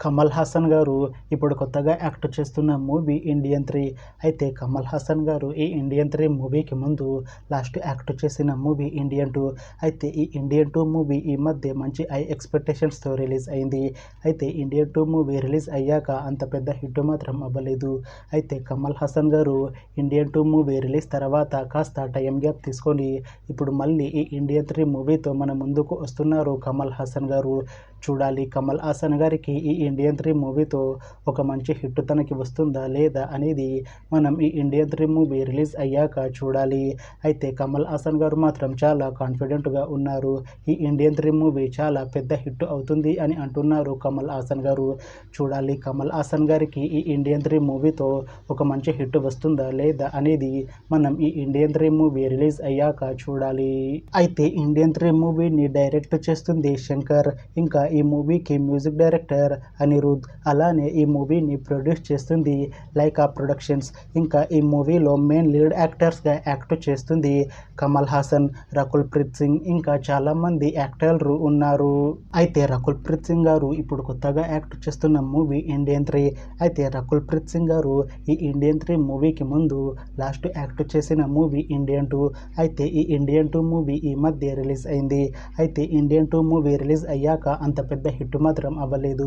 కమల్ హాసన్ గారు ఇప్పుడు కొత్తగా యాక్ట్ చేస్తున్న మూవీ ఇండియన్ 3. అయితే కమల్ హాసన్ గారు ఈ ఇండియన్ 3 మూవీకి ముందు లాస్ట్ యాక్ట్ చేసిన మూవీ ఇండియన్ 2. అయితే ఈ ఇండియన్ 2 మూవీ ఈ మధ్య మంచి హై ఎక్స్పెక్టేషన్స్తో రిలీజ్ అయింది. అయితే ఇండియన్ 2 మూవీ రిలీజ్ అయ్యాక అంత పెద్ద హిట్ మాత్రం అవ్వలేదు. అయితే కమల్ హాసన్ గారు ఇండియన్ 2 మూవీ రిలీజ్ తర్వాత కాస్త టైం గ్యాప్ తీసుకొని ఇప్పుడు మళ్ళీ ఈ ఇండియన్ 3 మూవీతో మన ముందుకు వస్తున్నారు కమల్ హాసన్ గారు. చూడాలి కమల్ హాసన్ గారికి ఈ ఇండియన్ 3 మూవీతో ఒక మంచి హిట్ తనకి వస్తుందా లేదా అనేది మనం ఈ ఇండియన్ 3 మూవీ రిలీజ్ అయ్యాక చూడాలి. అయితే కమల్ హాసన్ గారు మాత్రం చాలా కాన్ఫిడెంట్గా ఉన్నారు. ఈ ఇండియన్ 3 మూవీ చాలా పెద్ద హిట్ అవుతుంది అని అంటున్నారు కమల్ హాసన్ గారు. చూడాలి కమల్ హాసన్ గారికి ఈ ఇండియన్ 3 మూవీతో ఒక మంచి హిట్ వస్తుందా లేదా అనేది మనం ఈ ఇండియన్ 3 మూవీ రిలీజ్ అయ్యాక చూడాలి. అయితే ఇండియన్ 3 మూవీని డైరెక్ట్ చేస్తుంది శంకర్, ఇంకా ఈ మూవీకి మ్యూజిక్ డైరెక్టర్ అనిరుద్, అలానే ఈ మూవీని ప్రొడ్యూస్ చేస్తుంది లైకా ప్రొడక్షన్స్. ఇంకా ఈ మూవీలో మెయిన్ లీడ్ యాక్టర్స్గా యాక్ట్ చేస్తుంది కమల్ హాసన్, రకుల్ ప్రీత్ సింగ్, ఇంకా చాలామంది యాక్టర్లు ఉన్నారు. అయితే రకుల్ ప్రీత్ సింగ్ గారు ఇప్పుడు కొత్తగా యాక్ట్ చేస్తున్న మూవీ ఇండియన్ 3. అయితే రకుల్ ప్రీత్ సింగ్ గారు ఈ ఇండియన్ 3 మూవీకి ముందు లాస్ట్ యాక్ట్ చేసిన మూవీ ఇండియన్ 2. అయితే ఈ ఇండియన్ 2 మూవీ ఈ మధ్య రిలీజ్ అయింది. అయితే ఇండియన్ 2 మూవీ రిలీజ్ అయ్యాక అంత పెద్ద హిట్ మాత్రం అవ్వలేదు.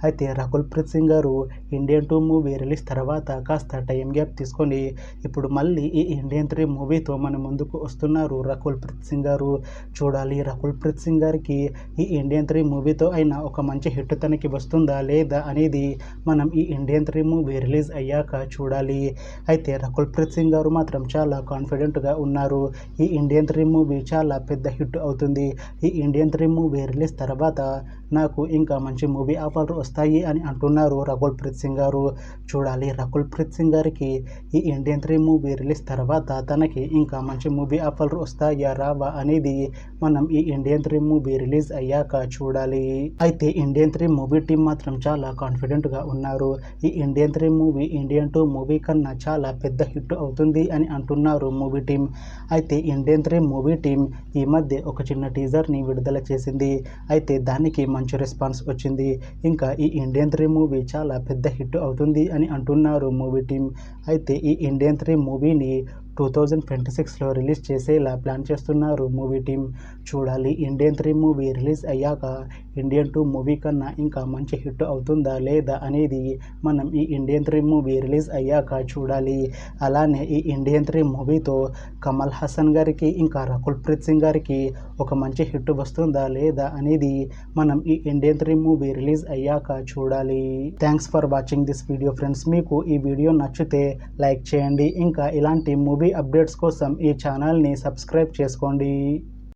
అయితే రకుల్ ప్రీత్ సింగ్ గారు ఇండియన్ 2 మూవీ రిలీజ్ తర్వాత కాస్త టైం గ్యాప్ తీసుకొని ఇప్పుడు మళ్ళీ ఈ ఇండియన్ 3 మూవీతో మన ముందుకు వస్తున్నారు రకుల్ ప్రీత్ సింగ్ గారు. చూడాలి రకుల్ ప్రీత్ సింగ్ గారికి ఈ ఇండియన్ 3 మూవీతో అయినా ఒక మంచి హిట్ తనకి వస్తుందా లేదా అనేది మనం ఈ ఇండియన్ 3 మూవీ రిలీజ్ అయ్యాక చూడాలి. అయితే రకుల్ ప్రీత్ సింగ్ గారు మాత్రం చాలా కాన్ఫిడెంట్గా ఉన్నారు. ఈ ఇండియన్ 3 మూవీ చాలా పెద్ద హిట్ అవుతుంది. ఈ ఇండియన్ 3 మూవీ రిలీజ్ తర్వాత నాకు ఇంకా మంచి మూవీ ఆఫర్లు వస్తాయి అని అంటున్నారు రకుల్ ప్రీత్ సింగ్ గారు. చూడాలి రకుల్ ప్రీత్ సింగ్ గారికి ఈ ఇండియన్ 3 మూవీ రిలీజ్ తర్వాత తనకి ఇంకా మంచి మూవీ ఆఫర్లు వస్తాయా రావా అనేది మనం ఈ ఇండియన్ 3 మూవీ రిలీజ్ అయ్యాక చూడాలి. అయితే ఇండియన్ 3 మూవీ టీం మాత్రం చాలా కాన్ఫిడెంట్గా ఉన్నారు. ఈ ఇండియన్ 3 మూవీ ఇండియన్ 2 మూవీ కన్నా చాలా పెద్ద హిట్ అవుతుంది అని అంటున్నారు మూవీ టీం. అయితే ఇండియన్ 3 మూవీ టీం ఈ మధ్య ఒక చిన్న టీజర్ని విడుదల చేసింది. అయితే దానికి మంచి రెస్పాన్స్ వచ్చింది. ఇంకా ఈ ఇండియన్ 3 మూవీ చాలా పెద్ద హిట్ అవుతుంది అని అంటున్నారు మూవీ టీం. అయితే ఈ ఇండియన్ 3 మూవీని 2026లో రిలీజ్ చేసేలా ప్లాన్ చేస్తున్నారు మూవీ టీం. చూడాలి ఇండియన్ 3 మూవీ రిలీజ్ అయ్యాక ఇండియన్ 2 మూవీ కన్నా ఇంకా మంచి హిట్ అవుతుందా లేదా అనేది మనం ఈ ఇండియన్ 3 మూవీ రిలీజ్ అయ్యాక చూడాలి. అలానే ఈ ఇండియన్ 3 మూవీతో కమల్ హాసన్ గారికి ఇంకా రకుల్ ప్రీత్ సింగ్ గారికి ఒక మంచి హిట్ వస్తుందా లేదా అనేది మనం ఈ ఇండియన్ 3 మూవీ రిలీజ్ అయ్యాక చూడాలి. Thanks for watching this video friends. మీకు ఈ వీడియో నచ్చితే లైక్ చేయండి. ఇంకా ఇలాంటి మూవీ అప్డేట్స్ కోసం ఈ ఛానల్ని సబ్స్క్రైబ్ చేసుకోండి.